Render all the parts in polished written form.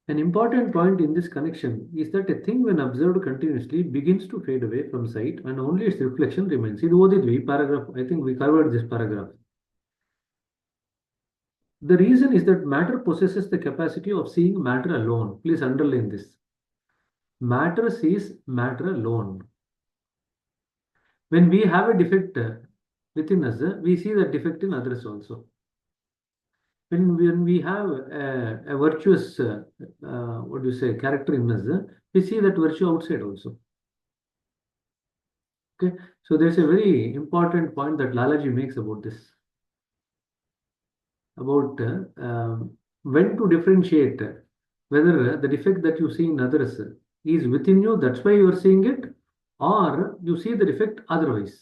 An important point in this connection is that a thing when observed continuously begins to fade away from sight and only its reflection remains. ಇದು ಓದಿದ್ವಿ paragraph. I think we covered this paragraph. The reason is that matter possesses the capacity of seeing matter alone. Please underline this. Matter sees matter alone. When we have a defect within us, we see that defect in others also. When we have a virtuous, what do you say, character in us, we see that virtue outside also. Okay, so there's a very important point that Lalaji makes about this, about when to differentiate whether the defect that you see in others is within you, that's why you are seeing it, or you see the defect otherwise.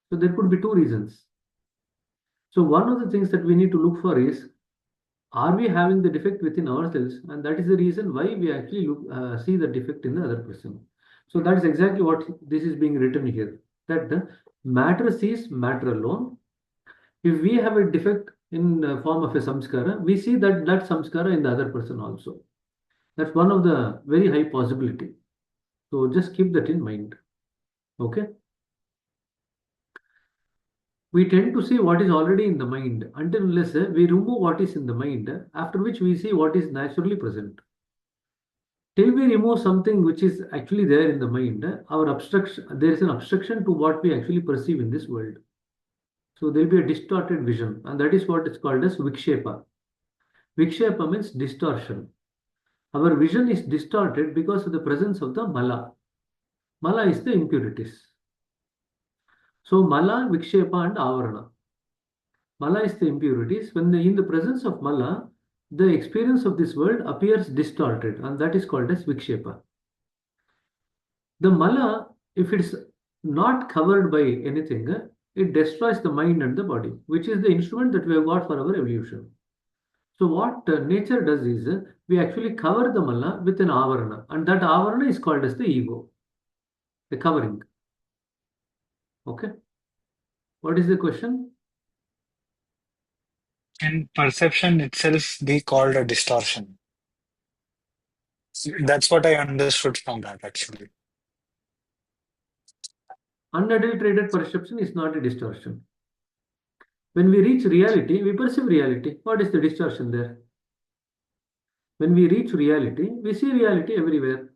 So there could be two reasons. So one of the things that we need to look for is, are we having the defect within ourselves? And that is the reason why we actually see the defect in the other person. So that is exactly what this is being written here. That the matter sees matter alone. If we have a defect in form of a samskara, we see that samskara in the other person also. That's one of the very high possibility. So just keep that in mind. Okay. We tend to see what is already in the mind until unless we remove what is in the mind, after which we see what is naturally present. Till we remove something which is actually there in the mind, our obstruction, there is an obstruction to what we actually perceive in this world. So there will be a distorted vision, and that is what is called as vikshepa. Vikshepa means distortion. Our vision is distorted because of the presence of the mala. Mala is the impurities. So mala, vikshepa and avarana. Mala is the impurities. When in the presence of mala, the experience of this world appears distorted, and that is called as vikshepa. The mala, if it's not covered by anything, it destroys the mind and the body, which is the instrument that we have got for our evolution. So what nature does is, we actually cover the mala with an avarana, and that avarana is called as the ego, the covering. Okay. What is the question? Can perception itself be called a distortion? That's what I understood from that, actually. Unadulterated perception is not a distortion. When we reach reality, we perceive reality. What is the distortion there? When we reach reality, we see reality everywhere.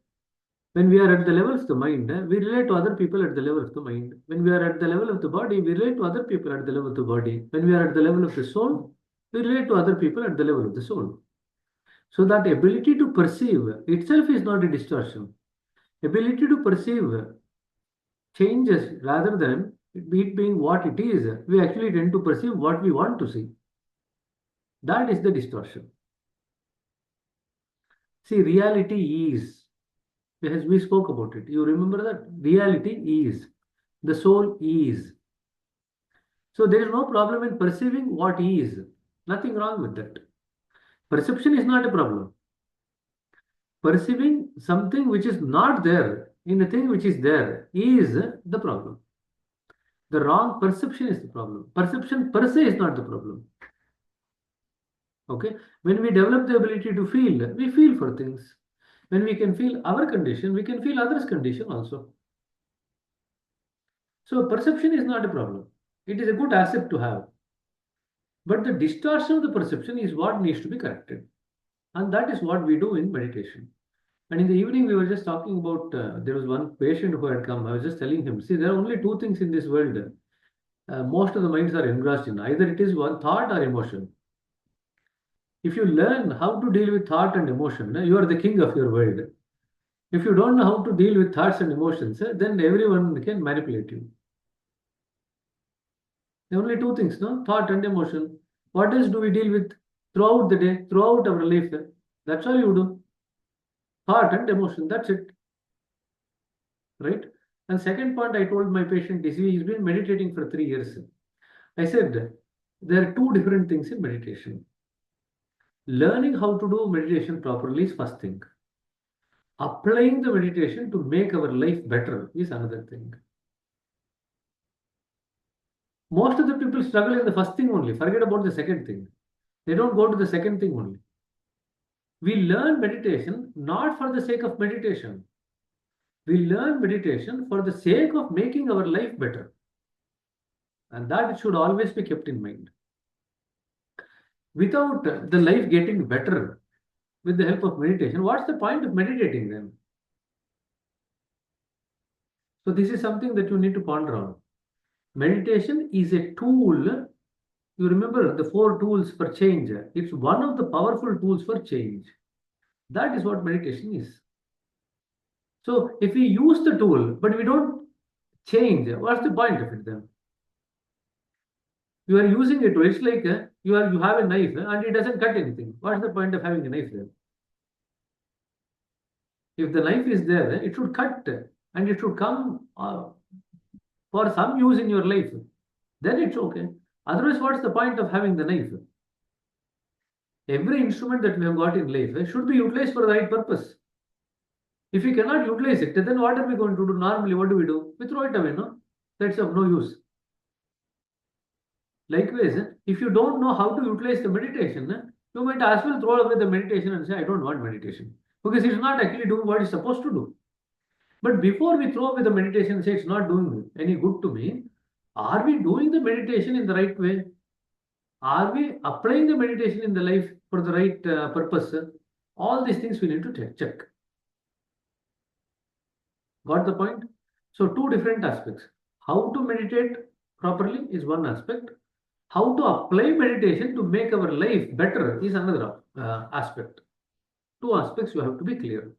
When we are at the level of the mind, we relate to other people at the level of the mind. When we are at the level of the body, we relate to other people at the level of the body. When we are at the level of the soul, we relate to other people at the level of the soul. So that ability to perceive itself is not a distortion. Ability to perceive changes rather than it being what it is. We actually tend to perceive what we want to see. That is the distortion. See, reality is, as we spoke about it, you remember that reality is, the soul is. So there is no problem in perceiving what is. Nothing wrong with that. Perception is not a problem. Perceiving something which is not there in a thing which is there is the problem. The wrong perception is the problem. Perception per se is not the problem. Okay? When we develop the ability to feel, we feel for things. When we can feel our condition, we can feel others' condition also. So perception is not a problem. It is a good asset to have. But the distortion of the perception is what needs to be corrected. And that is what we do in meditation. And in the evening, we were just talking about, there was one patient who had come. I was just telling him, see, there are only two things in this world. Most of the minds are engrossed in. Either it is one thought or emotion. If you learn how to deal with thought and emotion, you are the king of your world. If you don't know how to deal with thoughts and emotions, then everyone can manipulate you. There are only two things, no? Thought and emotion. What else do we deal with throughout the day, throughout our life? That's all you do. Thought and emotion, that's it. Right? And second point I told my patient is he's been meditating for 3 years. I said, there are two different things in meditation. Learning how to do meditation properly is first thing. Applying the meditation to make our life better is another thing. Most of the people struggle in the first thing only. Forget about the second thing. They don't go to the second thing only. We learn meditation not for the sake of meditation. We learn meditation for the sake of making our life better. And that should always be kept in mind. Without the life getting better with the help of meditation, what's the point of meditating then? So this is something that you need to ponder on. Meditation is a tool. You remember the four tools for change. It's one of the powerful tools for change. That is what meditation is. So if we use the tool, but we don't change, what's the point of it then? You are using it. It's like you have a knife and it doesn't cut anything. What's the point of having a knife then? If the knife is there, it should cut and it should come for some use in your life. Then it's okay. Otherwise, what's the point of having the knife? Every instrument that we have got in life should be utilized for the right purpose. If we cannot utilize it, then what are we going to do? Normally, what do? We throw it away, no? That's of no use. Likewise, if you don't know how to utilize the meditation, you might as well throw away the meditation and say, I don't want meditation. Because it's not actually doing what it's supposed to do. But before we throw away the meditation and say it's not doing any good to me, are we doing the meditation in the right way? Are we applying the meditation in the life for the right purpose? All these things we need to check. Got the point? So two different aspects. How to meditate properly is one aspect. How to apply meditation to make our life better is another aspect. Two aspects you have to be clear.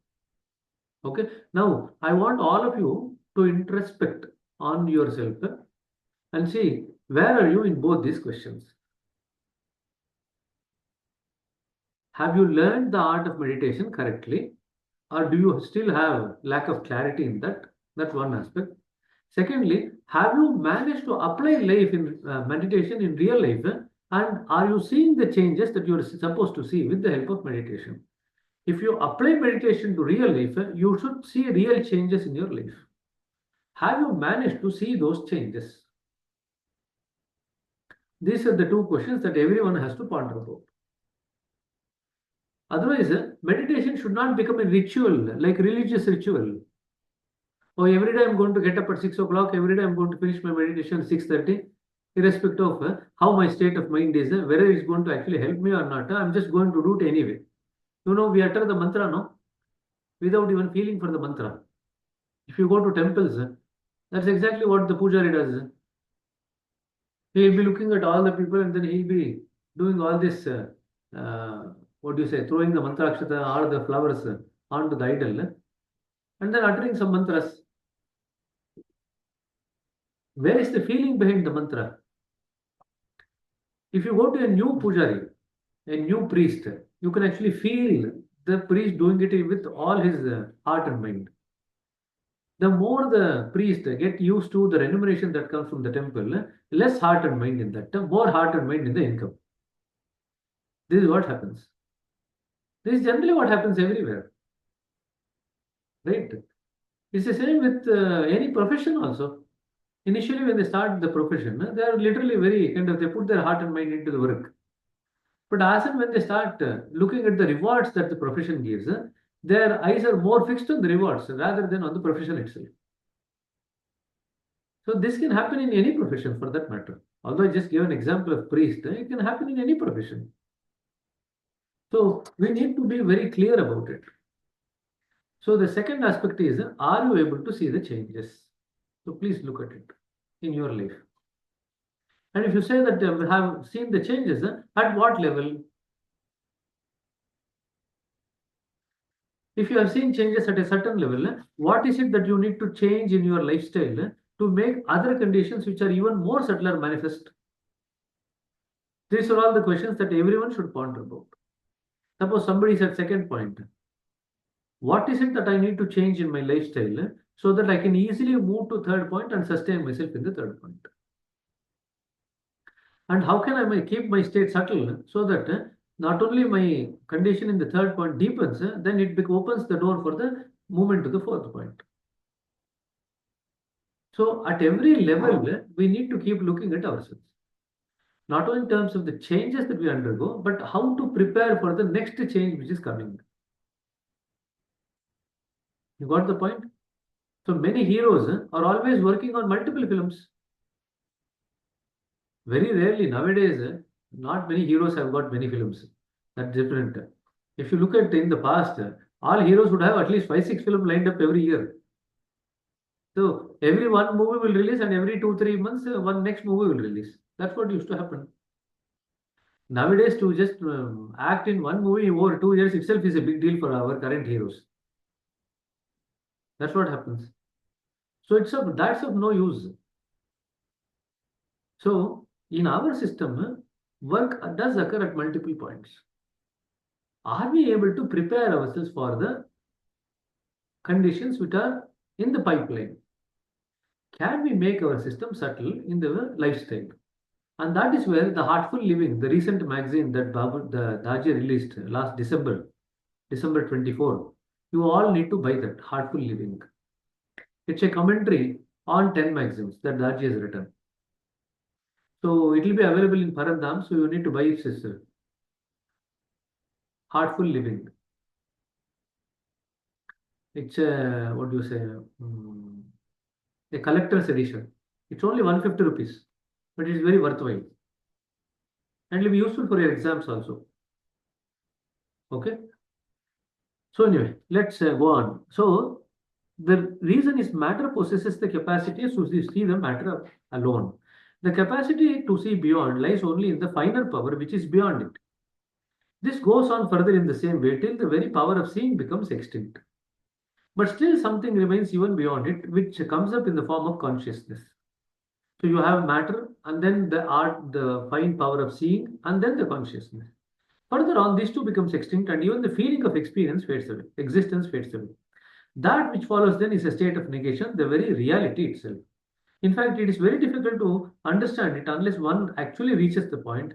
Okay. Now, I want all of you to introspect on yourself and see where are you in both these questions. Have you learned the art of meditation correctly, or do you still have lack of clarity in that? That's one aspect. Secondly, have you managed to apply life in meditation in real life, and are you seeing the changes that you are supposed to see with the help of meditation? If you apply meditation to real life, you should see real changes in your life. Have you managed to see those changes? These are the two questions that everyone has to ponder about. Otherwise, meditation should not become a ritual, like religious ritual. Oh, every day I'm going to get up at 6 o'clock. Every day I'm going to finish my meditation at 6:30, irrespective of how my state of mind is, whether it's going to actually help me or not. I'm just going to do it anyway. We utter the mantra, no? Without even feeling for the mantra. If you go to temples, that's exactly what the pujari does. He'll be looking at all the people and then he'll be doing all this, what do you say, throwing the mantrakshata or the flowers onto the idol and then uttering some mantras. Where is the feeling behind the mantra? If you go to a new pujari, a new priest, you can actually feel the priest doing it with all his heart and mind. The more the priest get used to the remuneration that comes from the temple, less heart and mind in that, more heart and mind in the income. This is what happens. This is generally what happens everywhere. Right? It's the same with any profession also. Initially, when they start the profession, they are literally very they put their heart and mind into the work. But as and when they start looking at the rewards that the profession gives, their eyes are more fixed on the rewards rather than on the profession itself. So this can happen in any profession for that matter. Although I just gave an example of priest, it can happen in any profession. So we need to be very clear about it. So the second aspect is, are you able to see the changes? So please look at it in your life. And if you say that you have seen the changes, at what level? If you have seen changes at a certain level, what is it that you need to change in your lifestyle to make other conditions which are even more subtler manifest? These are all the questions that everyone should ponder about. Suppose somebody is at second point. What is it that I need to change in my lifestyle so that I can easily move to third point and sustain myself in the third point? And how can I keep my state subtle so that not only my condition in the third point deepens, then it opens the door for the movement to the fourth point. So at every level, we need to keep looking at ourselves. Not only in terms of the changes that we undergo, but how to prepare for the next change which is coming. You got the point? So many heroes are always working on multiple films. Very rarely nowadays, not many heroes have got many films. That's different. If you look at in the past, all heroes would have at least 5, 6 films lined up every year. So every one movie will release, and every 2, 3 months, one next movie will release. That's what used to happen. Nowadays, to just act in one movie over 2 years itself is a big deal for our current heroes. That's what happens. So that's of no use. So in our system, work does occur at multiple points. Are we able to prepare ourselves for the conditions which are in the pipeline? Can we make our system settle in the lifestyle? And that is where the Heartful Living, the recent magazine that the Daji released last December, December 24, you all need to buy that Heartful Living. It's a commentary on 10 maxims that Daji has written. So it will be available in Parandam, so you need to buy it, sister. Heartful Living. It's a, what do you say, a collector's edition. It's only 150 rupees, but it's very worthwhile. And it will be useful for your exams also. Okay. So anyway, let's go on. So the reason is matter possesses the capacity to see the matter alone. The capacity to see beyond lies only in the finer power which is beyond it. This goes on further in the same way till the very power of seeing becomes extinct. But still something remains even beyond it, which comes up in the form of consciousness. So you have matter, and then the fine power of seeing, and then the consciousness. Further on, these two becomes extinct, and even the feeling of experience fades away, existence fades away. That which follows then is a state of negation, the very reality itself. In fact, it is very difficult to understand it unless one actually reaches the point,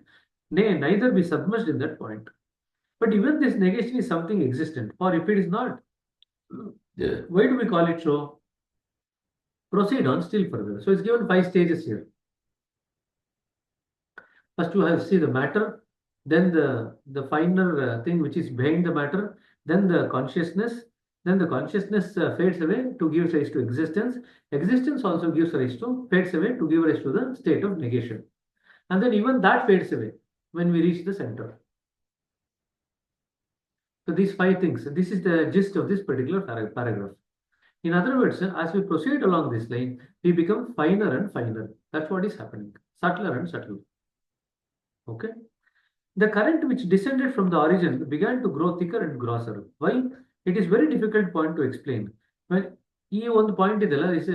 nay, neither be submerged in that point. But even this negation is something existent, or if it is not, why do we call it so? Proceed on still further. So it's given 5 stages here. First, you have see the matter, then the finer thing which is behind the matter, then the consciousness, then the consciousness fades away to give rise to existence. Existence also gives rise to fades away to give rise to the state of negation, and then even that fades away when we reach the center. So these 5 things. This is the gist of this particular paragraph. In other words, as we proceed along this line, we become finer and finer. That's what is happening. Subtler and subtler. Okay. The current which descended from the origin began to grow thicker and grosser. Why? It is very difficult point to explain. When ಈ ಒಂದು point ಇದೆಲ್ಲ is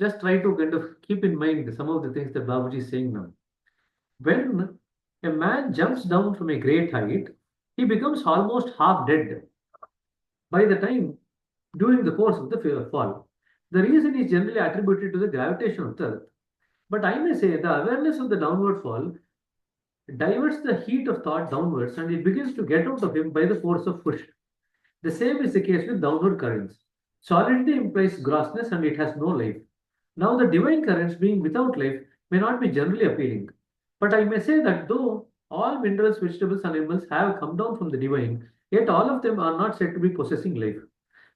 just try to kind of keep in mind some of the things that Babuji is saying now. When a man jumps down from a great height, he becomes almost half dead by the time during the course of the fall. The reason is generally attributed to the gravitation of the earth. But I may say the awareness of the downward fall diverts the heat of thought downwards and it begins to get out of him by the force of push. The same is the case with downward currents. Solidity implies grossness and it has no life. Now, the divine currents, being without life, may not be generally appealing. But I may say that though all minerals, vegetables, and animals have come down from the divine, yet all of them are not said to be possessing life.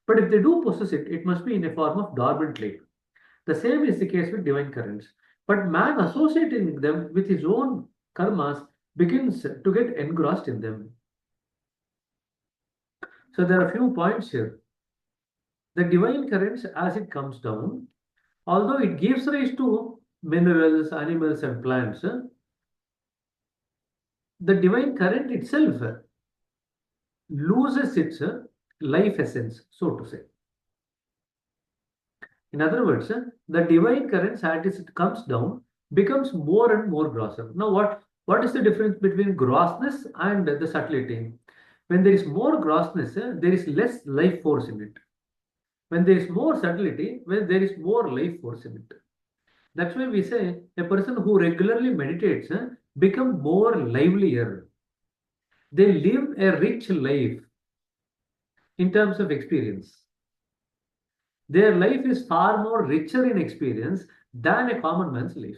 But if they do possess it, it must be in a form of dormant life. The same is the case with divine currents. But man associating them with his own karmas begins to get engrossed in them. So there are a few points here. The divine currents, as it comes down, although it gives rise to minerals, animals, and plants, the divine current itself loses its life essence, so to say. In other words, the divine currents, as it comes down, becomes more and more grosser. Now, what is the difference between grossness and the subtlety? When there is more grossness, there is less life force in it. When there is more subtlety, when there is more life force in it. That's why we say a person who regularly meditates become more livelier. They live a rich life in terms of experience. Their life is far more richer in experience than a common man's life.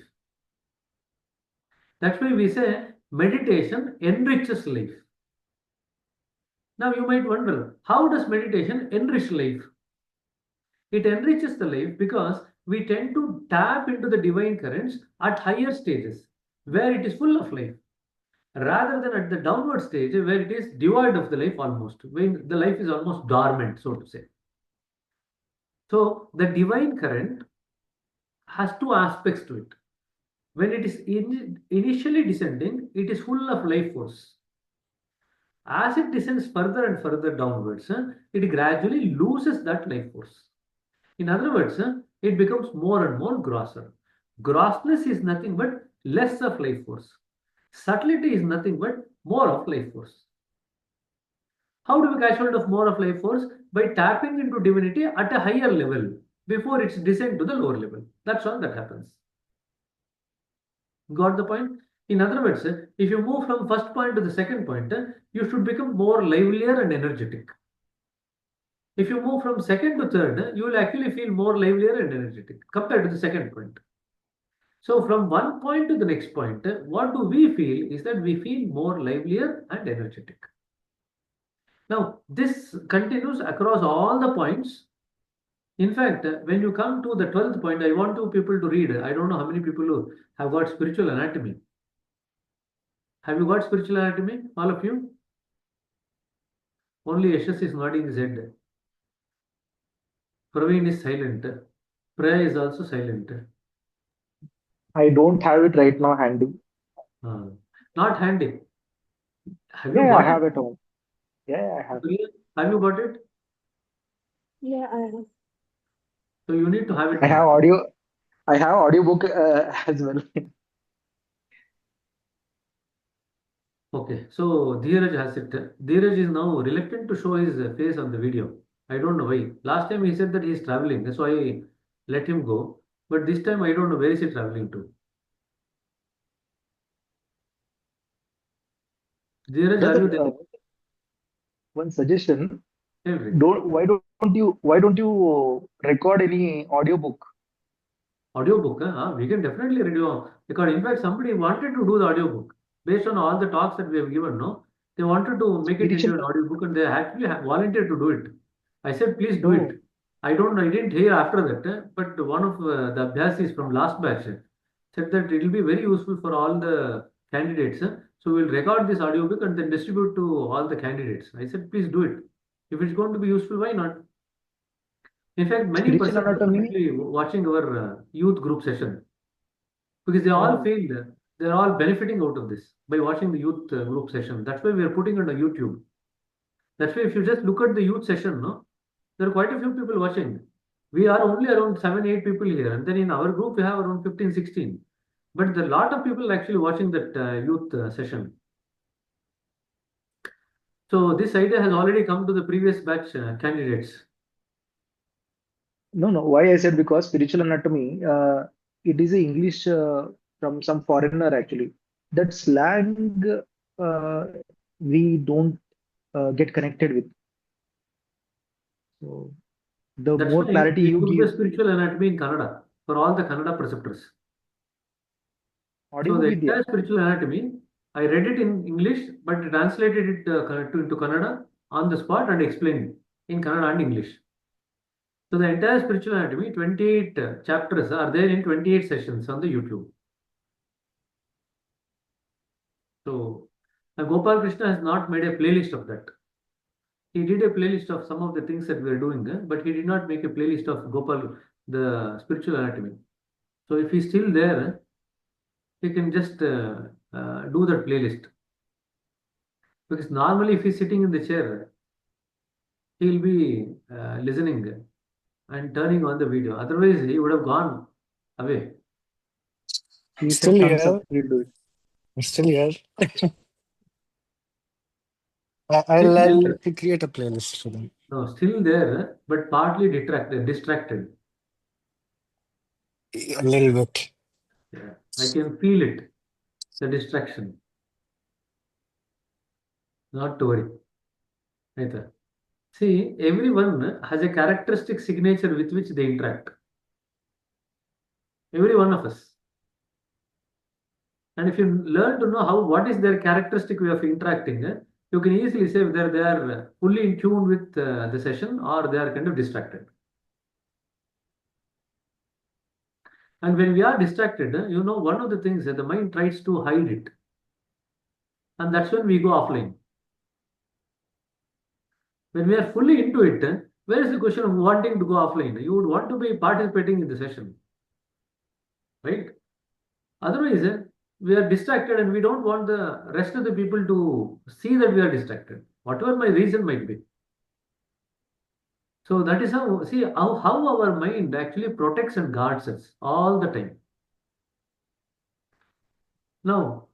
That's why we say meditation enriches life. Now you might wonder, how does meditation enrich life? It enriches the life because we tend to tap into the divine currents at higher stages where it is full of life rather than at the downward stage where it is devoid of the life almost, when the life is almost dormant, so to say. So the divine current has two aspects to it. When it is initially descending, it is full of life force. As it descends further and further downwards, it gradually loses that life force. In other words, it becomes more and more grosser. Grossness is nothing but less of life force. Subtlety is nothing but more of life force. How do we catch hold of more of life force? By tapping into divinity at a higher level before its descent to the lower level. That's all that happens. Got the point? In other words, if you move from first point to the second point, you should become more livelier and energetic. If you move from second to third, you will actually feel more livelier and energetic compared to the second point. So from one point to the next point, what do we feel is that we feel more livelier and energetic. Now, this continues across all the points. In fact, when you come to the 12th point, I want two people to read. I don't know how many people who have got spiritual anatomy. Have you got spiritual anatomy, all of you? Only Yashas is nodding his head. Praveen is silent. Priya is also silent. I don't have it right now handy. Uh, Not handy. Have you Yeah, I got it? have it home. Yeah, I have. Priya, have you got it? Yeah, I have. So you need to have it I now. have audio. I have audiobook as well. Okay, so Dheeraj has it. Dheeraj is now reluctant to show his face on the video. I don't know why. Last time he said that he is traveling, so I let him go. But this time I don't know where is he traveling to. Dheeraj, are Brother, you there? one suggestion. Every Don't why don't you record any audiobook? audiobook, huh? We can definitely radio because in fact somebody wanted to do the audiobook based on all the talks that we have given. No, they wanted to make it Spiritual. into an audiobook and they actually volunteered to do it. I said, please do No, it. I don't know, I didn't hear after that, but one of the Abhyasis from last batch said that it will be very useful for all the candidates. So we'll record this audiobook and then distribute to all the candidates. I said, please do it. If it's going to be useful, why not? In fact, many spiritual persons are anatomy. actually watching our youth group session because they all Oh, feel that they're all benefiting out of this by watching the youth group session. That's why we are putting it on YouTube. That's why if you just look at the youth session, no, there are quite a few people watching. We are only around 7, 8 people here, and then in our group we have around 15, 16. But there are a lot of people actually watching that youth session. So this idea has already come to the previous batch candidates. no, no. Why I said because spiritual anatomy. It is a English from some foreigner actually. That slang uh, we don't get connected with. So the That's more why clarity we you took the give, spiritual anatomy in Kannada for all the Kannada preceptors. So audiobook the Vidya. entire spiritual anatomy, I read it in English, but translated it into Kannada on the spot and explained in Kannada and English. So the entire spiritual anatomy, 28 chapters are there in 28 sessions on the YouTube. So Gopal Krishna has not made a playlist of that. He did a playlist of some of the things that we are doing, but he did not make a playlist of Gopal, the spiritual anatomy. So if he's still there, he can just do that playlist. Because normally, if he's sitting in the chair, he'll be listening and turning on the video. Otherwise, he would have gone away. He said Still thumbs up. here. We'll do it. Still here. Still I'll there, create a playlist for them. no, still there, but partly distracted. A little bit. Yeah, I can feel it, the distraction. Not to worry. Neither. See, everyone has a characteristic signature with which they interact. Every one of us. And if you learn to know what is their characteristic way of interacting, you can easily say whether they are fully in tune with the session or they are kind of distracted. And when we are distracted, one of the things that the mind tries to hide it. And that's when we go offline. When we are fully into it, where is the question of wanting to go offline? You would want to be participating in the session, right? Otherwise, we are distracted and we don't want the rest of the people to see that we are distracted, whatever my reason might be. So that is how our mind actually protects and guards us all the time. Now,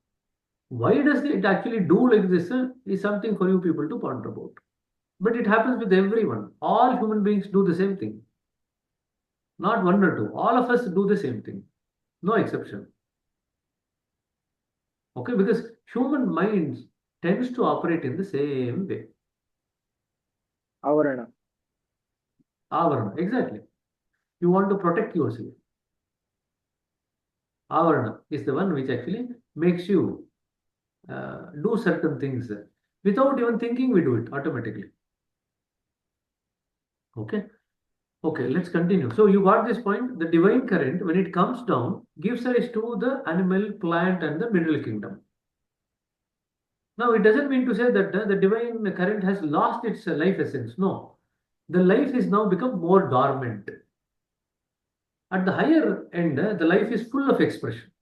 why does it actually do like this is something for you people to ponder about. But it happens with everyone. All human beings do the same thing. Not one or two. All of us do the same thing. No exception. Okay, because human minds tends to operate in the same way. Avarana. Avarana, exactly. You want to protect yourself. Avarana is the one which actually makes you do certain things without even thinking. We do it automatically. Okay. Okay, let's continue. So you got this point. The divine current, when it comes down, gives rise to the animal, plant, and the mineral kingdom. Now, it doesn't mean to say that the divine current has lost its life essence. No, the life is now become more dormant. At the higher end, the life is full of expression.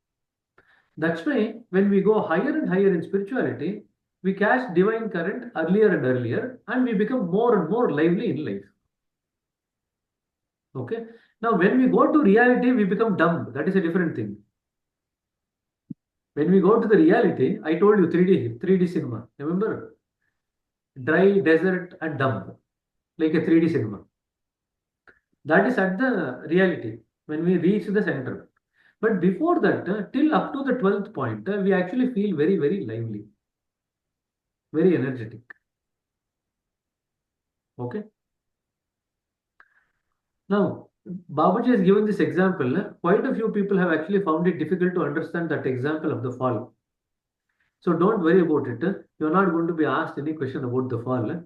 That's why when we go higher and higher in spirituality, we catch divine current earlier and earlier, and we become more and more lively in life. Okay. Now, when we go to reality, we become dumb. That is a different thing. When we go to the reality, I told you 3D cinema. Remember? Dry, desert, and dumb, like a 3D cinema. That is at the reality when we reach the center. But before that, till up to the 12th point, we actually feel very, very lively, very energetic. Okay. Now, Babaji has given this example. Quite a few people have actually found it difficult to understand that example of the fall. So don't worry about it. You're not going to be asked any question about the fall.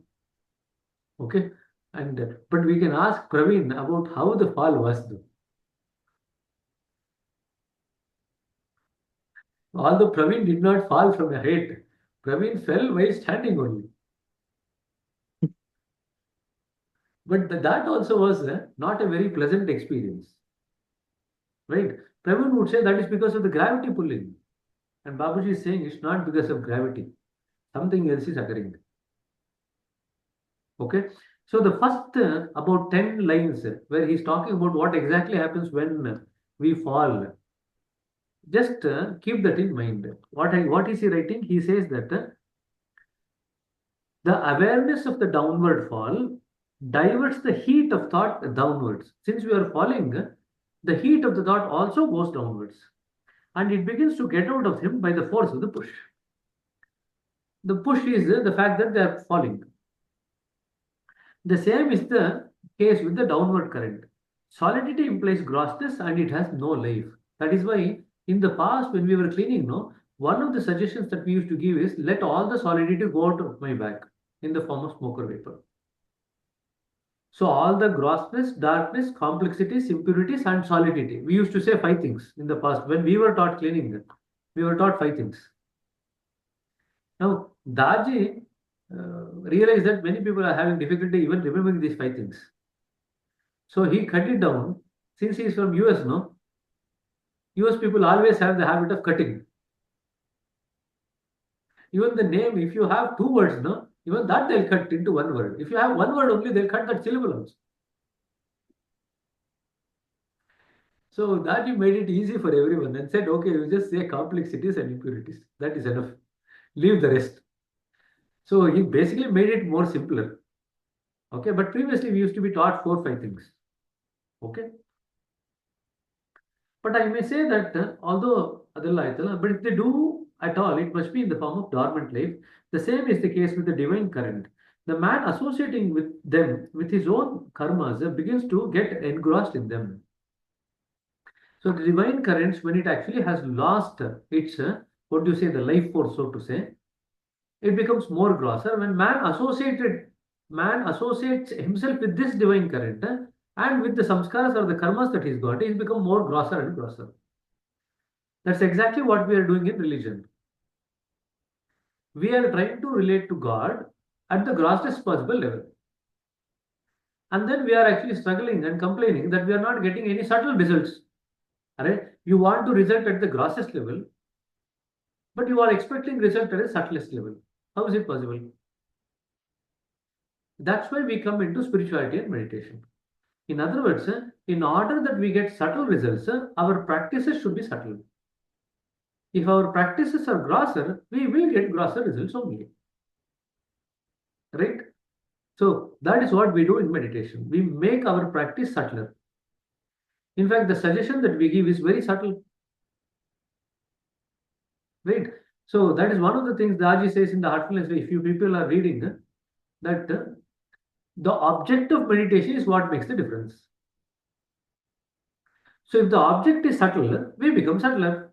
Okay. But we can ask Praveen about how the fall was though. Although Praveen did not fall from a height, Praveen fell while standing only. But that also was not a very pleasant experience. Right? Praveen would say that is because of the gravity pulling. And Babuji is saying it's not because of gravity. Something else is occurring. Okay. So the first about 10 lines where he's talking about what exactly happens when we fall. Just keep that in mind. What is he writing? He says that the awareness of the downward fall diverts the heat of thought downwards. Since we are falling, the heat of the thought also goes downwards. And it begins to get out of him by the force of the push. The push is the fact that they are falling. The same is the case with the downward current. Solidity implies grossness and it has no life. That is why in the past when we were cleaning, one of the suggestions that we used to give is let all the solidity go out of my back in the form of smoke or vapor. So all the grossness, darkness, complexities, impurities and solidity. We used to say 5 things in the past. When we were taught cleaning, we were taught 5 things. Now, Daji realized that many people are having difficulty even remembering these 5 things. So he cut it down. Since he is from US, US people always have the habit of cutting. Even the name, if you have 2 words, even that they'll cut into 1 word. If you have 1 word only, they'll cut that syllable also. So Daji made it easy for everyone and said, okay, you just say complexities and impurities. That is enough. Leave the rest. So he basically made it more simpler. Okay, but previously we used to be taught 4, 5 things. Okay. But I may say that although Adalla, but if they do at all, it must be in the form of dormant life. The same is the case with the divine current. The man associating with them, with his own karmas, begins to get engrossed in them. So the divine currents, when it actually has lost its what do you say, the life force, so to say, it becomes more grosser when man associates himself with this divine current, and with the samskaras or the karmas that he's got, he's become more grosser and grosser. That's exactly what we are doing in religion. We are trying to relate to God at the grossest possible level. And then we are actually struggling and complaining that we are not getting any subtle results. Alright? You want to result at the grossest level, but you are expecting result at the subtlest level. How is it possible? That's why we come into spirituality and meditation. In other words, in order that we get subtle results, our practices should be subtle. If our practices are grosser, we will get grosser results only. Right? So that is what we do in meditation. We make our practice subtler. In fact, the suggestion that we give is very subtle. Right? So that is one of the things Daji says in the Heartfulness Way. If you people are reading that the object of meditation is what makes the difference. So if the object is subtle, we become subtler.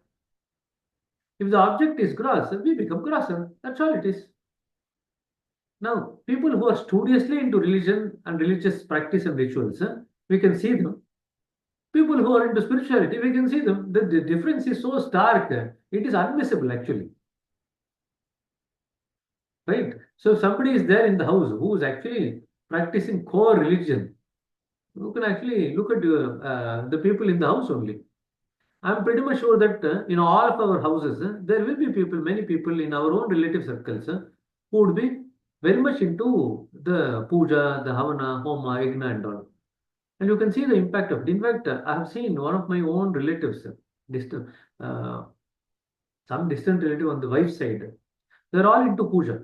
If the object is gross, we become grosser. That's all it is. Now, people who are studiously into religion and religious practice and rituals, we can see them. People who are into spirituality, we can see them. The difference is so stark, it is unmissable actually. Right? So if somebody is there in the house who is actually practicing core religion, you can actually look at the people in the house only. I'm pretty much sure that in all of our houses, there will be people, many people in our own relative circles who would be very much into the puja, the havana, homa, yagna and all. And you can see the impact of it. In fact, I have seen one of my own relatives, distant, uh, some distant relative on the wife's side, they're all into puja.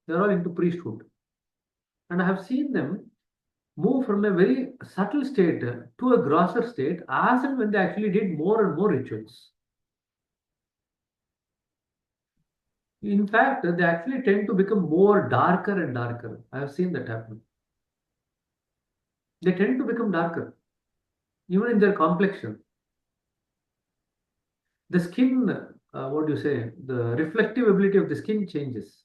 They're all into priesthood. And I have seen them move from a very subtle state to a grosser state as and when they actually did more and more rituals. In fact, they actually tend to become more darker and darker. I have seen that happen. They tend to become darker, even in their complexion. The skin, what do you say, the reflective ability of the skin changes.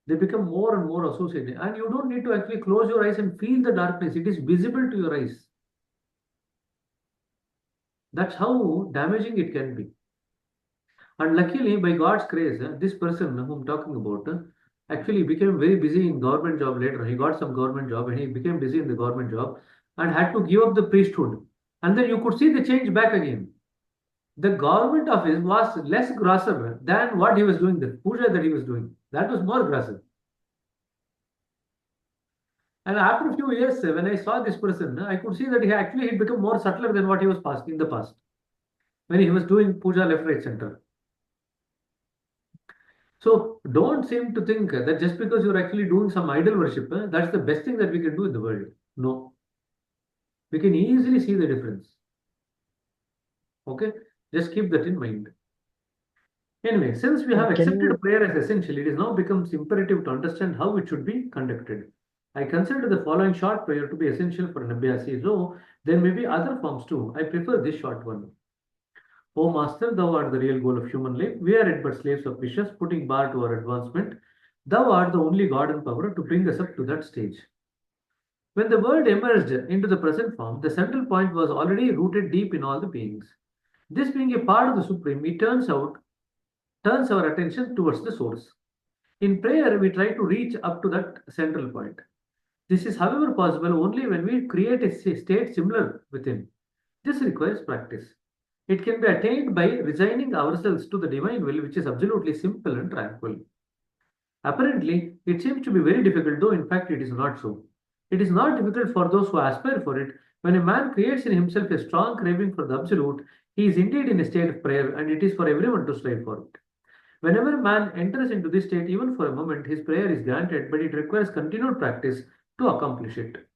They become more and more associated. And you don't need to actually close your eyes and feel the darkness. It is visible to your eyes. That's how damaging it can be. And luckily, by God's grace, this person whom I'm talking about actually became very busy in government job later. He got some government job and he became busy in the government job and had to give up the priesthood. And then you could see the change back again. The government office was less grosser than what he was doing, the puja that he was doing. That was more grosser. And after a few years, when I saw this person, I could see that he actually had become more subtler than what he was past in the past, when he was doing puja left, right, center. So don't seem to think that just because you're actually doing some idol worship, that's the best thing that we can do in the world. No. We can easily see the difference. Okay? Just keep that in mind. Anyway, since we have Can accepted you prayer as essential, it is now becomes imperative to understand how it should be conducted. I consider the following short prayer to be essential for an Abhyasi, though there may be other forms too. I prefer this short one. O Master, thou art the real goal of human life. We are but slaves of wishes, putting bar to our advancement. Thou art the only God and power to bring us up to that stage. When the world emerged into the present form, the central point was already rooted deep in all the beings. This being a part of the Supreme, it turns our attention towards the source. In prayer, we try to reach up to that central point. This is, however, possible only when we create a state similar within. This requires practice. It can be attained by resigning ourselves to the divine will, which is absolutely simple and tranquil. Apparently, it seems to be very difficult, though in fact it is not so. It is not difficult for those who aspire for it. When a man creates in himself a strong craving for the absolute, he is indeed in a state of prayer, and it is for everyone to strive for it. Whenever man enters into this state, even for a moment, his prayer is granted, but it requires continued practice to accomplish it.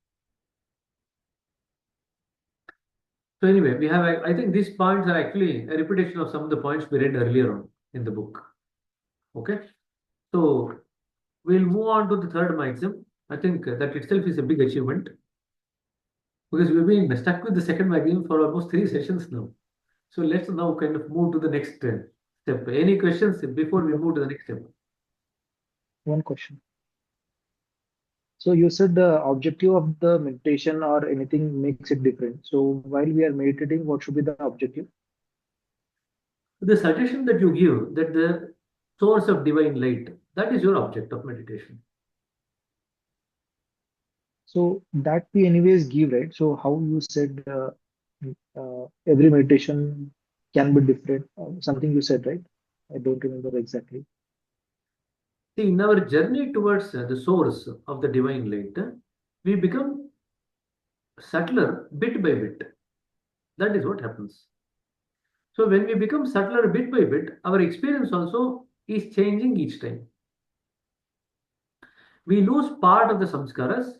So anyway, we have, I think these points are actually a repetition of some of the points we read earlier on in the book. Okay. So we'll move on to the third maxim. I think that itself is a big achievement because we've been stuck with the second maxim for almost 3 sessions now. So let's now kind of move to the next step step. Any questions before we move to the next step? One question. So you said the objective of the meditation or anything makes it different. So while we are meditating, what should be the objective? The suggestion that you give, that the source of divine light, that is your object of meditation. So that we anyways give, right? So how you said every meditation can be different. Something you said, right? I don't remember exactly. See, in our journey towards the source of the divine light, we become subtler bit by bit. That is what happens. So when we become subtler bit by bit, our experience also is changing each time. We lose part of the samskaras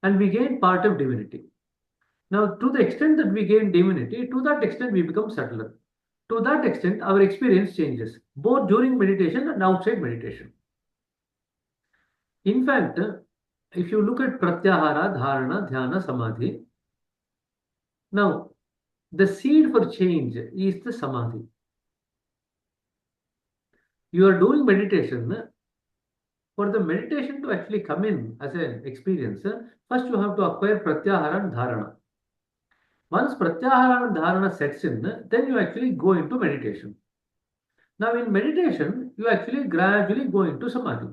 and we gain part of divinity. Now, to the extent that we gain divinity, to that extent we become subtler. To that extent, our experience changes, both during meditation and outside meditation. In fact, if you look at pratyahara, dharana, dhyana, samadhi, now the seed for change is the samadhi. You are doing meditation. For the meditation to actually come in as an experience, first you have to acquire pratyahara and dharana. Once pratyahara and dharana sets in, then you actually go into meditation. Now in meditation, you actually gradually go into samadhi.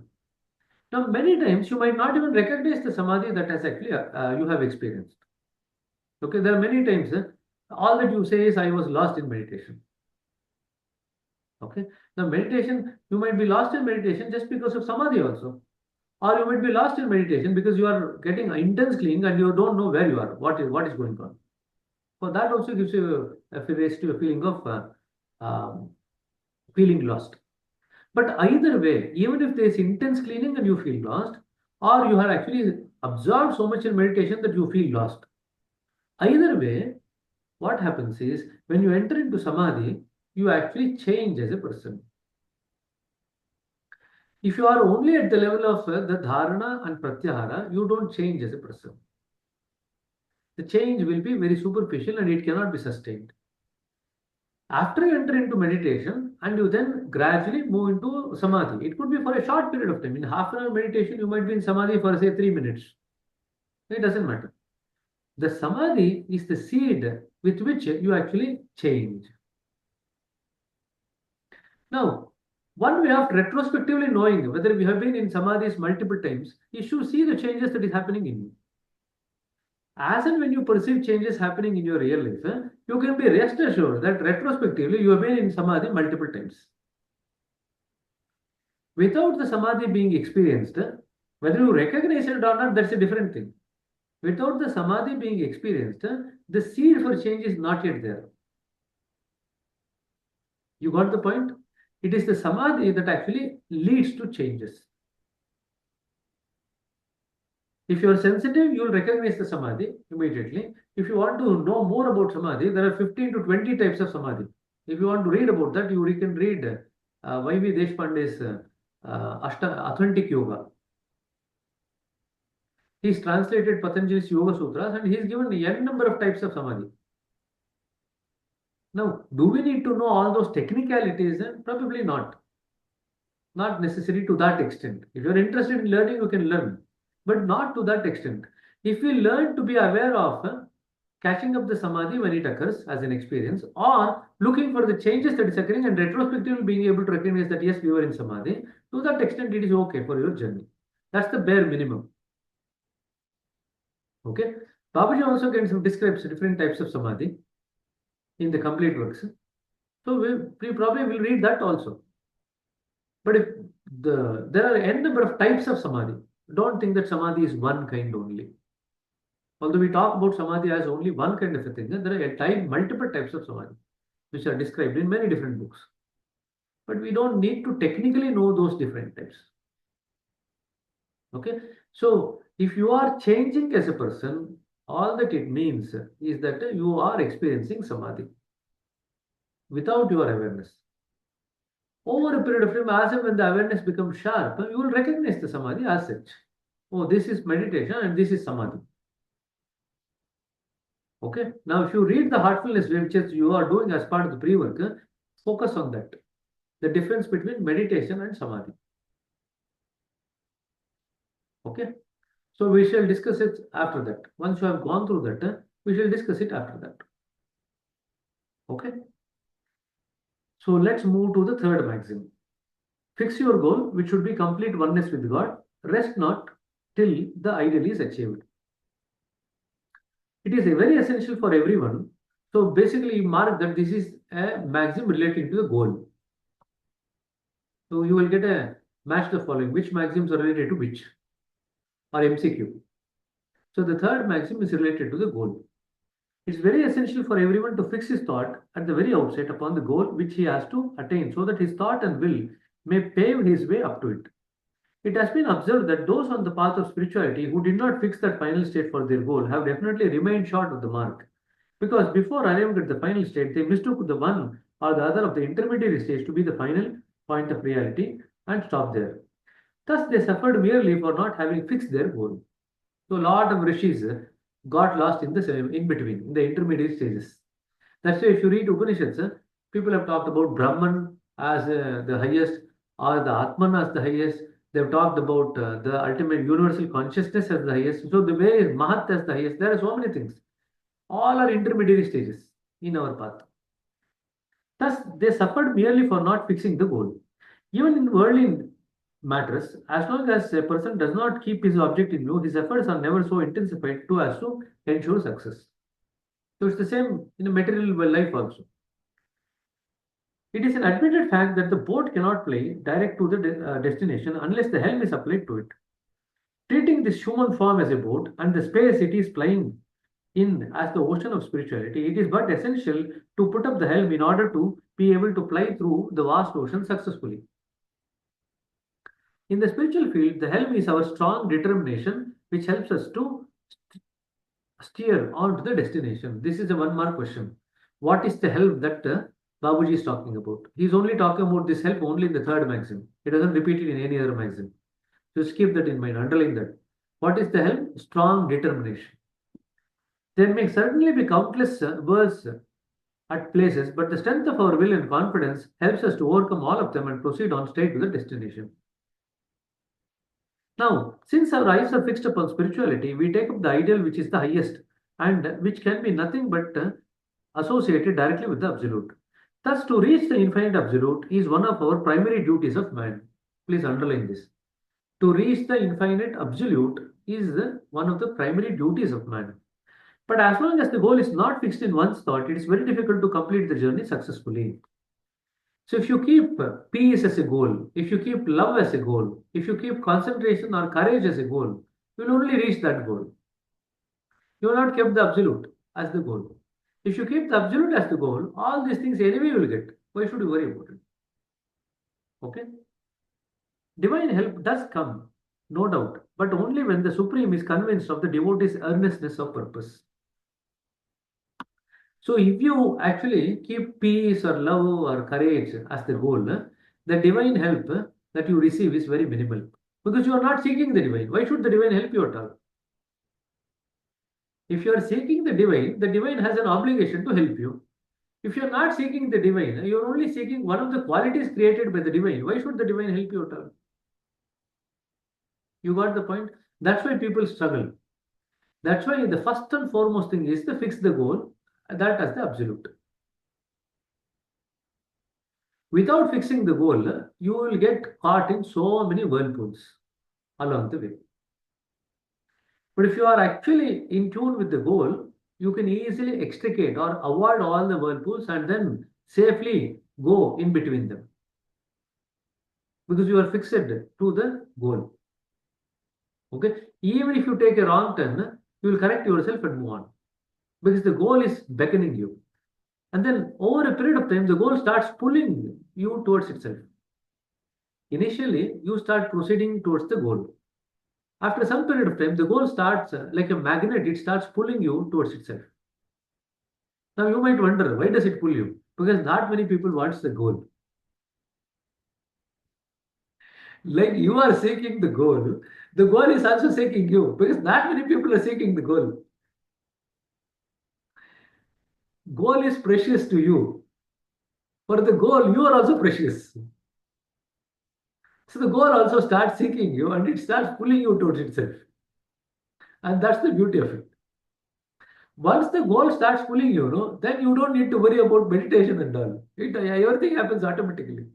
Now many times you might not even recognize the samadhi that has actually you have experienced. Okay, there are many times all that you say is I was lost in meditation. Okay, now meditation, you might be lost in meditation just because of samadhi also. Or you might be lost in meditation because you are getting intense cleaning and you don't know where you are, what is going on. So that also gives you a feeling of feeling lost. But either way, even if there is intense cleaning and you feel lost, or you have actually absorbed so much in meditation that you feel lost, either way, what happens is when you enter into samadhi, you actually change as a person. If you are only at the level of the dharana and pratyahara, you don't change as a person. The change will be very superficial and it cannot be sustained. After you enter into meditation and you then gradually move into samadhi, it could be for a short period of time. In half an hour meditation, you might be in samadhi for say 3 minutes. It doesn't matter. The samadhi is the seed with which you actually change. Now, one way of retrospectively knowing whether we have been in samadhis multiple times is to see the changes that is happening in you. As and when you perceive changes happening in your real life, you can be rest assured that retrospectively you have been in samadhi multiple times. Without the samadhi being experienced, whether you recognize it or not, that's a different thing. Without the samadhi being experienced, the seed for change is not yet there. You got the point? It is the samadhi that actually leads to changes. If you are sensitive, you will recognize the samadhi immediately. If you want to know more about samadhi, there are 15 to 20 types of samadhi. If you want to read about that, you can read Y.V. Deshpande's Authentic Yoga. He's translated Patanjali's Yoga Sutras and he's given n number of types of samadhi. Now, do we need to know all those technicalities? Probably not. Not necessary to that extent. If you're interested in learning, you can learn, but not to that extent. If we learn to be aware of catching up the samadhi when it occurs as an experience, or looking for the changes that is occurring and retrospectively being able to recognize that yes, we were in samadhi, to that extent it is okay for your journey. That's the bare minimum. Okay. Babaji also describes different types of samadhi in the complete works. So we probably will read that also. But if there are n number of types of samadhi, don't think that samadhi is one kind only. Although we talk about samadhi as only one kind of a thing, there are multiple types of samadhi which are described in many different books. But we don't need to technically know those different types. Okay. So if you are changing as a person, all that it means is that you are experiencing samadhi without your awareness. Over a period of time, as and when the awareness becomes sharp, you will recognize the samadhi as such. Oh, this is meditation and this is samadhi. Okay. Now, if you read the heartfulness way, which is you are doing as part of the pre-work, focus on that. the difference between meditation and samadhi. Okay. So we shall discuss it after that. Once you have gone through that, we shall discuss it after that. Okay. So let's move to the third maxim. Fix your goal, which should be complete oneness with God. Rest not till the ideal is achieved. It is very essential for everyone. So basically, mark that this is a maxim relating to the goal. So you will get a match the following. Which maxims are related to which? Or MCQ. So the third maxim is related to the goal. It's very essential for everyone to fix his thought at the very outset upon the goal which he has to attain so that his thought and will may pave his way up to it. It has been observed that those on the path of spirituality who did not fix that final state for their goal have definitely remained short of the mark. Because before arriving at the final state, they mistook the one or the other of the intermediary stage to be the final point of reality and stopped there. Thus, they suffered merely for not having fixed their goal. So, a lot of rishis got lost in the in between, in the intermediate stages. That's why if you read Upanishads, people have talked about Brahman as the highest or the Atman as the highest. They've talked about the ultimate universal consciousness as the highest. So the way is Mahat as the highest. There are so many things. All are intermediary stages in our path. Thus, they suffered merely for not fixing the goal. Even in worldly matters, as long as a person does not keep his object in view, his efforts are never so intensified to as to ensure success. So it's the same in a material life also. It is an admitted fact that the boat cannot play direct to the destination unless the helm is applied to it. Treating this human form as a boat and the space it is plying in as the ocean of spirituality, it is but essential to put up the helm in order to be able to ply through the vast ocean successfully. In the spiritual field, the helm is our strong determination which helps us to steer on to the destination. This is a one mark question. What is the help that Babuji is talking about? He's only talking about this help only in the third maxim. He doesn't repeat it in any other maxim. Just keep that in mind, underline that. What is the help? Strong determination. There may certainly be countless words at places, but the strength of our will and confidence helps us to overcome all of them and proceed on straight to the destination. Now, since our eyes are fixed upon spirituality, we take up the ideal which is the highest and which can be nothing but associated directly with the absolute. Thus, to reach the infinite absolute is one of our primary duties of man. Please underline this. To reach the infinite absolute is one of the primary duties of man. But as long as the goal is not fixed in one's thought, it is very difficult to complete the journey successfully. So if you keep peace as a goal, if you keep love as a goal, if you keep concentration or courage as a goal, you will only reach that goal. You will not keep the absolute as the goal. If you keep the absolute as the goal, all these things anyway you will get. Why should you worry about it? Okay? Divine help does come, no doubt, but only when the Supreme is convinced of the devotee's earnestness of purpose. So if you actually keep peace or love or courage as the goal, the divine help that you receive is very minimal because you are not seeking the divine. Why should the divine help you at all? If you are seeking the divine has an obligation to help you. If you are not seeking the divine, you are only seeking one of the qualities created by the divine. Why should the divine help you at all? You got the point? That's why people struggle. That's why the first and foremost thing is to fix the goal, that as the absolute. Without fixing the goal, you will get caught in so many whirlpools along the way. But if you are actually in tune with the goal, you can easily extricate or avoid all the whirlpools and then safely go in between them. Because you are fixed to the goal. Okay? Even if you take a wrong turn, you will correct yourself and move on. Because the goal is beckoning you. And then over a period of time, the goal starts pulling you towards itself. Initially, you start proceeding towards the goal. After some period of time, the goal starts like a magnet, it starts pulling you towards itself. Now you might wonder, why does it pull you? Because not many people wants the goal. Like you are seeking the goal is also seeking you because not many people are seeking the goal. Goal is precious to you. For the goal, you are also precious. So the goal also starts seeking you and it starts pulling you towards itself. And that's the beauty of it. Once the goal starts pulling you, then you don't need to worry about meditation and all. Everything happens automatically.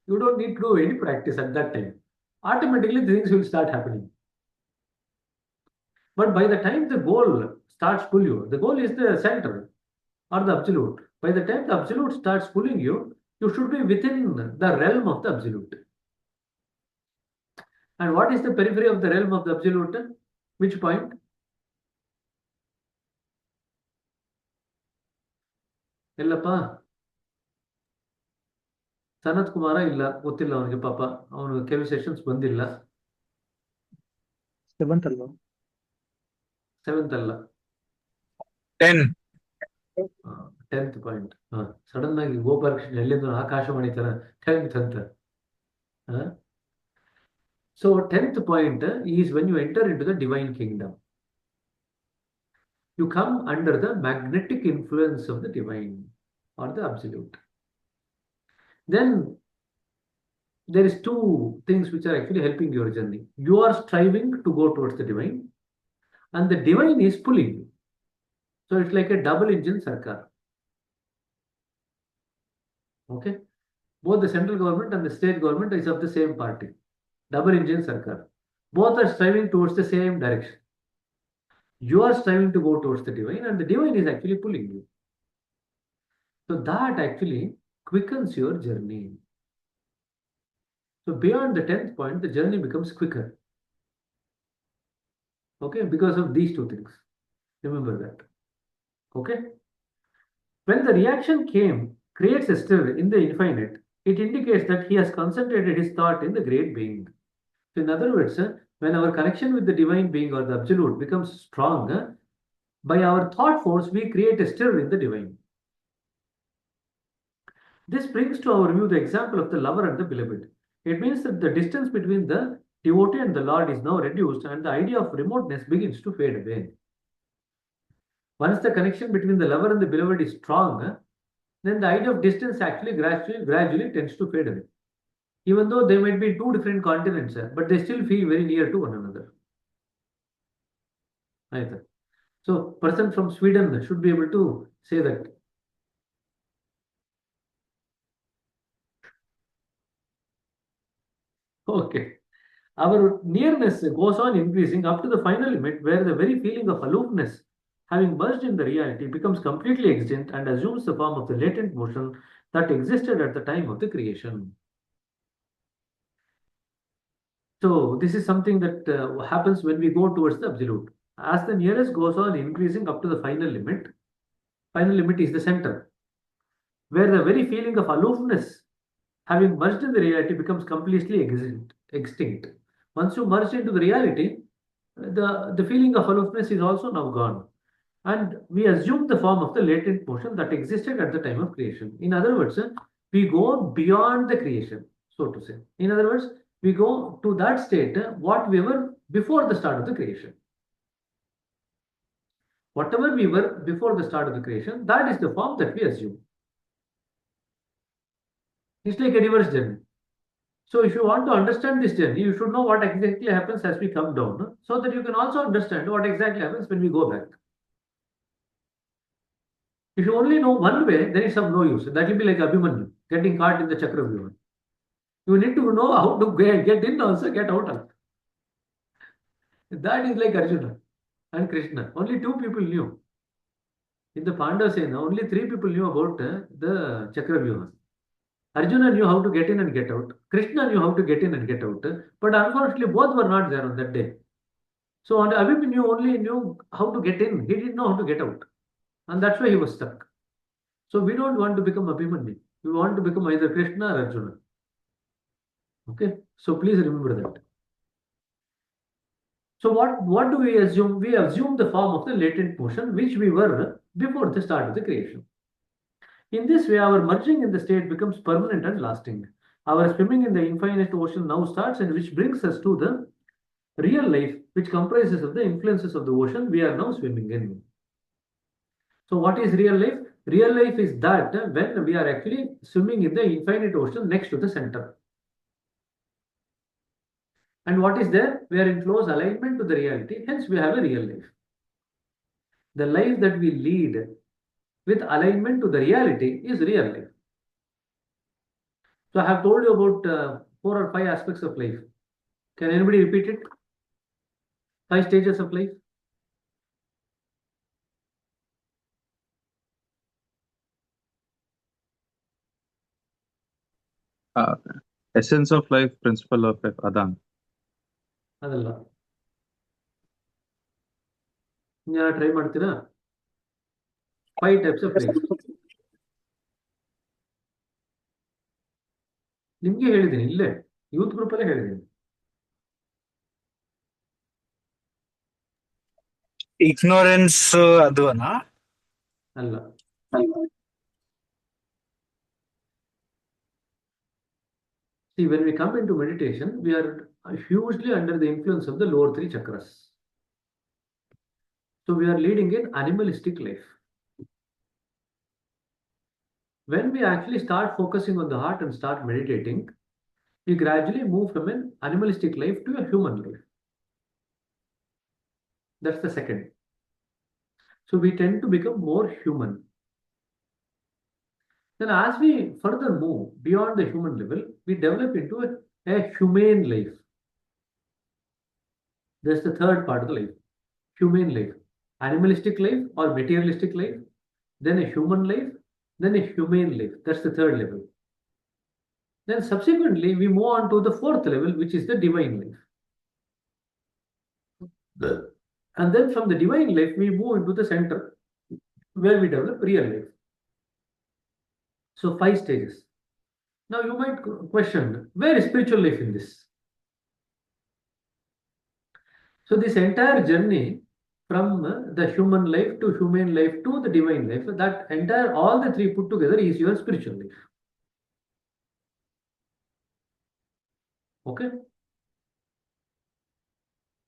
You don't need to do any practice at that time. Automatically, things will start happening. But by the time the goal starts pull you, the goal is the center or the absolute. By the time the absolute starts pulling you, you should be within the realm of the absolute. And what is the periphery of the realm of the absolute? Which point? ಎಲ್ಲಪ್ಪ ಸನತ್ ಕುಮಾರ ಇಲ್ಲ ಗೊತ್ತಿಲ್ಲ ಅವನಿಗೆ ಪಾಪ ಅವನು ಕೆಲವು sessions ಬಂದಿಲ್ಲ 7th ಅಲ್ವಾ 7th ಅಲ್ಲ 10. 10th point sudden ಆಗಿ ಗೋಪಾಲಕೃಷ್ಣ ಎಲ್ಲಿಂದ ಆಕಾಶವಾಣಿ ತರ 10th ಅಂತ so 10th point is when you enter into the divine kingdom you come under the magnetic influence of the divine or the absolute. Then there is two things which are actually helping your journey. You are striving to go towards the divine and the divine is pulling you. So it's like a double engine sarkar. Okay. Both the central government and the state government is of the same party. Double engine sarkar. Both are striving towards the same direction. You are striving to go towards the divine and the divine is actually pulling you. So that actually quickens your journey. So beyond the 10th point, the journey becomes quicker. Okay, because of these two things. Remember that. Okay. When the reaction creates a stir in the infinite, it indicates that he has concentrated his thought in the great being. So in other words, when our connection with the divine being or the absolute becomes strong, by our thought force, we create a stir in the divine. This brings to our view the example of the lover and the beloved. It means that the distance between the devotee and the Lord is now reduced and the idea of remoteness begins to fade away. Once the connection between the lover and the beloved is strong, then the idea of distance actually gradually tends to fade away. Even though they might be two different continents, but they still feel very near to one another. Either. So, person from Sweden should be able to say that. Okay. Our nearness goes on increasing up to the final limit where the very feeling of aloofness, having merged in the reality, becomes completely extinct and assumes the form of the latent motion that existed at the time of the creation. So this is something that happens when we go towards the absolute. As the nearest goes on increasing up to the final limit is the center, where the very feeling of aloofness, having merged in the reality, becomes completely extinct. Once you merge into the reality, the feeling of aloofness is also now gone. And we assume the form of the latent motion that existed at the time of creation. In other words, we go beyond the creation, so to say. In other words, we go to that state, what we were before the start of the creation. Whatever we were before the start of the creation, that is the form that we assume. It's like a reverse journey. So if you want to understand this journey, you should know what exactly happens as we come down, so that you can also understand what exactly happens when we go back. If you only know one way, then it's of no use. That will be like Abhimanyu, getting caught in the Chakravyuha. You need to know how to get in, also get out of. That is like Arjuna and Krishna. Only two people knew. In the Pandavasena, only three people knew about the Chakravyuha. Arjuna knew how to get in and get out. Krishna knew how to get in and get out. But unfortunately, both were not there on that day. So Abhimanyu only knew how to get in. He didn't know how to get out. And that's why he was stuck. So we don't want to become Abhimanyu. We want to become either Krishna or Arjuna. Okay. So please remember that. So what do we assume? We assume the form of the latent motion which we were before the start of the creation. In this way, our merging in the state becomes permanent and lasting. Our swimming in the infinite ocean now starts, and which brings us to the real life, which comprises of the influences of the ocean we are now swimming in. So what is real life? Real life is that when we are actually swimming in the infinite ocean next to the center. And what is there? We are in close alignment to the reality, hence we have a real life. The life that we lead with alignment to the reality is real life. So I have told you about 4 or 5 aspects of life. Can anybody repeat it? 5 stages of life. Uh, essence of life, principle of life, Adan. ಅದಲ್ಲ ಯಾರು try ಮಾಡ್ತೀರಾ 5 types of life. ನಿಮ್ಗೆ ಹೇಳಿದ್ದೀನಿ ಇಲ್ಲೇ youth group ಅಲ್ಲೇ ಹೇಳಿದ್ದೀನಿ. Ignorance ಅದುನಾ? ಅಲ್ಲ. See, when we come into meditation, we are hugely under the influence of the lower 3 chakras. So we are leading an animalistic life. When we actually start focusing on the heart and start meditating, we gradually move from an animalistic life to a human life. That's the second. So we tend to become more human. Then as we further move beyond the human level, we develop into a humane life. That's the third part of the life. Humane life. Animalistic life or materialistic life, then a human life, then a humane life. That's the third level. Then subsequently, we move on to the fourth level, which is the divine life. And then from the divine life, we move into the center, where we develop real life. So 5 stages. Now you might question, where is spiritual life in this? So this entire journey from the human life to humane life to the divine life, that entire, all the 3 put together is your spiritual life. Okay?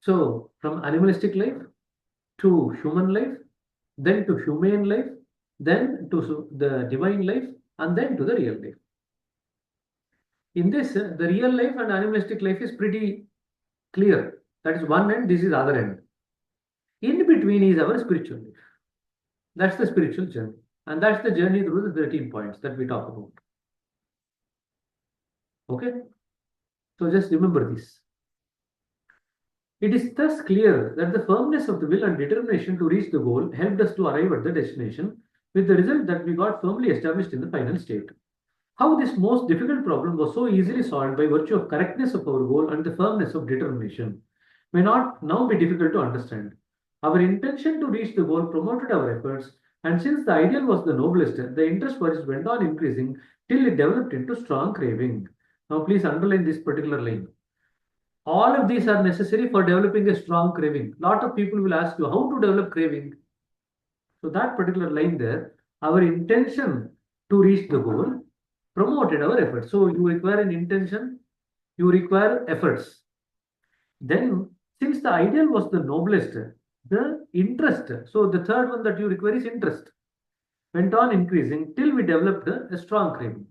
So from animalistic life to human life, then to humane life, then to the divine life, and then to the real life. In this, the real life and animalistic life is pretty clear. That is one end, this is other end. In between is our spiritual life. That's the spiritual journey. And that's the journey through the 13 points that we talk about. Okay? So just remember this. It is thus clear that the firmness of the will and determination to reach the goal helped us to arrive at the destination, with the result that we got firmly established in the final state. How this most difficult problem was so easily solved by virtue of correctness of our goal and the firmness of determination may not now be difficult to understand. Our intention to reach the goal promoted our efforts, and since the ideal was the noblest, the interest for it went on increasing till it developed into strong craving. Now please underline this particular line. All of these are necessary for developing a strong craving. Lot of people will ask you how to develop craving. So that particular line there, our intention to reach the goal promoted our efforts. So you require an intention, you require efforts. Then, since the ideal was the noblest, the interest, so the third one that you require is interest, went on increasing till we developed a strong craving.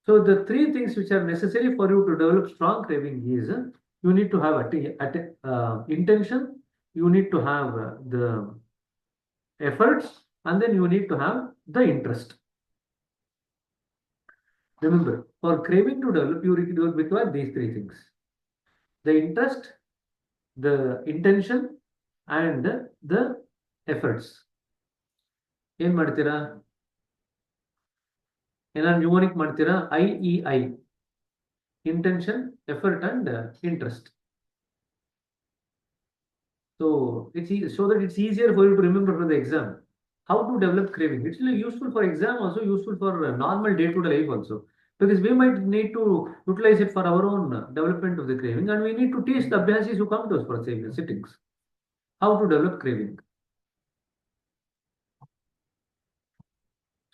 So the 3 things which are necessary for you to develop strong craving is you need to have intention, you need to have the efforts, and then you need to have the interest. Remember, for craving to develop, you require these 3 things: the interest, the intention, and the efforts. ಏನ್ ಮಾಡ್ತೀರಾ? ಏನಾದ್ರು numeric ಮಾಡ್ತೀರಾ? IEI, intention, effort, and interest. So so that it's easier for you to remember for the exam. How to develop craving? It's really useful for exam, also useful for normal day-to-day life also, because we might need to utilize it for our own development of the craving, and we need to teach the abhyasis who come to us for sittings how to develop craving.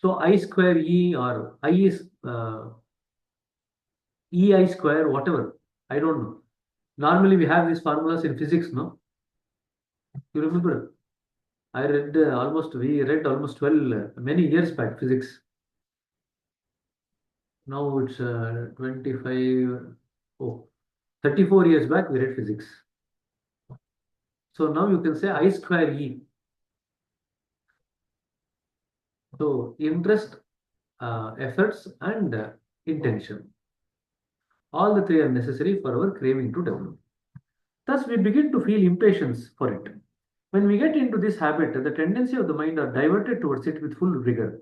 So I square E or I is EI square, whatever. I don't know. Normally we have these formulas in physics, no? You remember? we read almost 12, many years back, physics. Now it's 25, oh, 34 years back, we read physics. So now you can say I square E. So interest, efforts, and intention. All the three are necessary for our craving to develop. Thus, we begin to feel impatience for it. When we get into this habit, the tendency of the mind are diverted towards it with full rigor.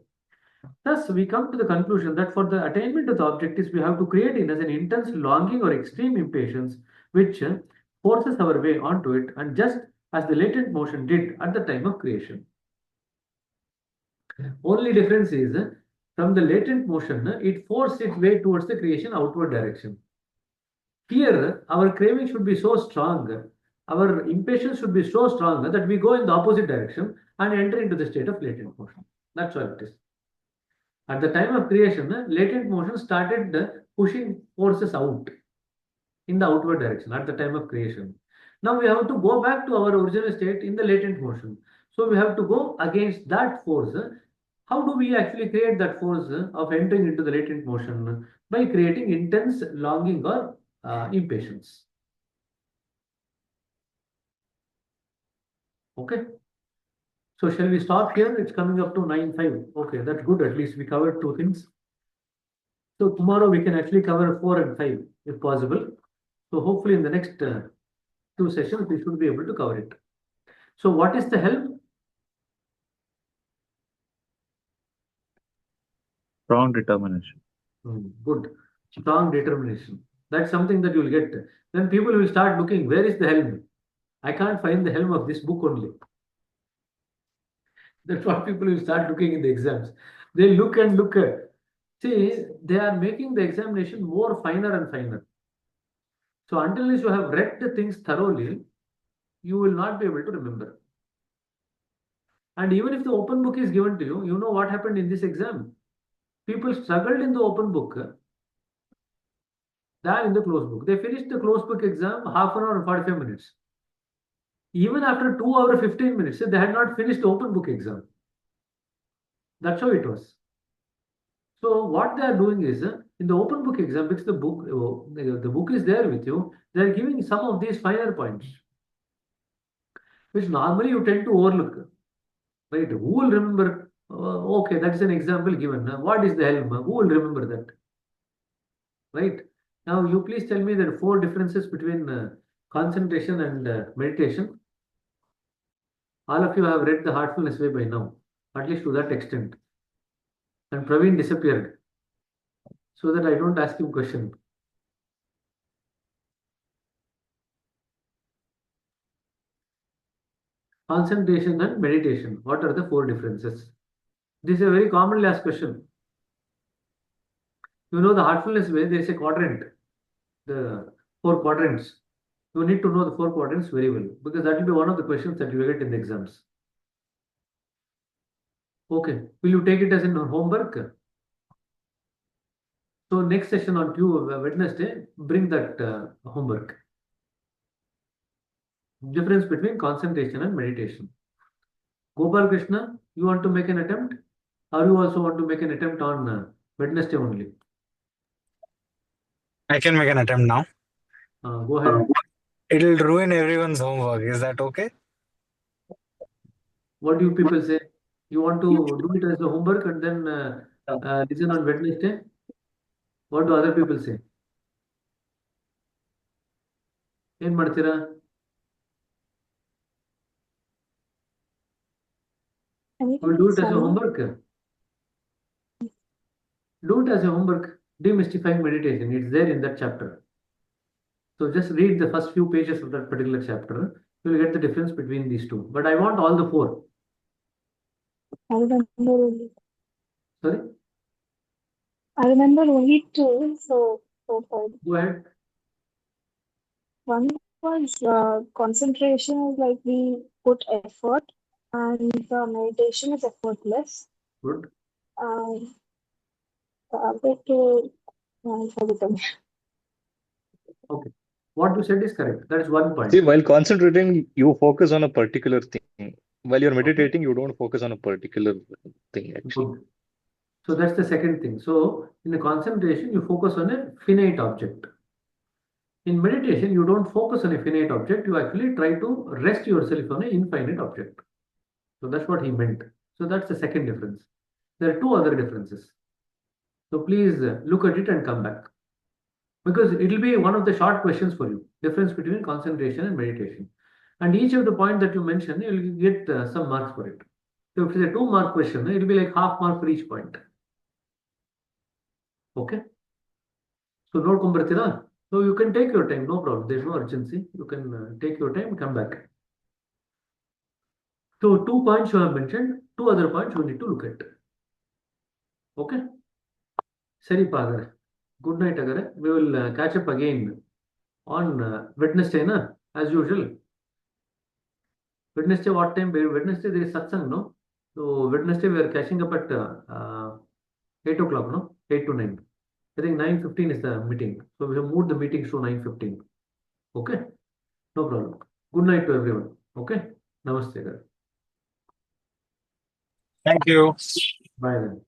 Thus, we come to the conclusion that for the attainment of the objectives, we have to create in us an intense longing or extreme impatience, which forces our way onto it, and just as the latent motion did at the time of creation. Only difference is from the latent motion, it forced its way towards the creation outward direction. Here, our craving should be so strong, our impatience should be so strong that we go in the opposite direction and enter into the state of latent motion. That's all it is. At the time of creation, latent motion started pushing forces out in the outward direction at the time of creation. Now we have to go back to our original state in the latent motion. So we have to go against that force. How do we actually create that force of entering into the latent motion? By creating intense longing or impatience. Okay. So shall we stop here? It's coming up to 9:05. Okay, that's good. At least we covered two things. So tomorrow we can actually cover 4 and 5 if possible. So hopefully in the next two sessions we should be able to cover it. So what is the help? Strong determination. Good. Strong determination. That's something that you'll get. Then people will start looking, where is the helm? I can't find the helm of this book only. That's what people will start looking in the exams. They look and look at. See, they are making the examination more finer and finer. So until you have read the things thoroughly, you will not be able to remember. And even if the open book is given to you, you know what happened in this exam. People struggled in the open book than in the closed book. They finished the closed book exam half an hour and 45 minutes. Even after 2 hours 15 minutes, they had not finished the open book exam. That's how it was. So what they are doing is in the open book exam, which the book is there with you, they are giving some of these finer points, which normally you tend to overlook. Right? Who will remember? Okay, that's an example given. What is the helm? Who will remember that? Right? Now, you please tell me there are 4 differences between concentration and meditation. All of you have read the Heartfulness Way by now, at least to that extent. And Praveen disappeared, so that I don't ask him question. Concentration and meditation. What are the 4 differences? This is a very commonly asked question. You know the Heartfulness Way, there is a quadrant, the 4 quadrants. You need to know the 4 quadrants very well, because that will be one of the questions that you will get in the exams. Okay, will you take it as in homework? So next session on Wednesday, bring that homework. Difference between concentration and meditation. Gopal Krishna, you want to make an attempt? Or you also want to make an attempt on Wednesday only? I can make an attempt now. Go ahead. It'll ruin everyone's homework. Is that okay? What do you people say? You want to do it as a homework and then listen on Wednesday? What do other people say? ಏನ್ ಮಾಡ್ತೀರಾ? We'll do it as a homework. Do it as a homework. Demystifying meditation. It's there in that chapter. So just read the first few pages of that particular chapter. You'll get the difference between these two. But I want all the 4. I remember only. Sorry? I remember only 2, so far. Go ahead. One was concentration is like we put effort, and meditation is effortless. Good. The other 2, I forgot. Okay. What you said is correct. That is one point. See, while concentrating, you focus on a particular thing. While you're Okay. meditating, you don't focus on a particular thing, actually. Good. So that's the second thing. So in the concentration, you focus on a finite object. In meditation, you don't focus on a finite object. You actually try to rest yourself on an infinite object. So that's what he meant. So that's the second difference. There are two other differences. So please look at it and come back. Because it will be one of the short questions for you. Difference between concentration and meditation. And each of the point that you mention, you will get some marks for it. So if it's a 2-mark question, it will be like half mark for each point. Okay? So note kumbartira. So you can take your time, no problem. There's no urgency. You can take your time, come back. So 2 points you have mentioned, 2 other points you need to look at. Okay? Sari Pagar. Good night, Agare. We will catch up again on Wednesday, na? As usual. Wednesday, what time? Wednesday, there is satsang, no? So Wednesday, we are catching up at 8 o'clock, no? 8 to 9. I think 9:15 is the meeting. So we have moved the meetings to 9:15. Okay? No problem. Good night to everyone. Okay? Namaste. Guys. Thank you. Bye then.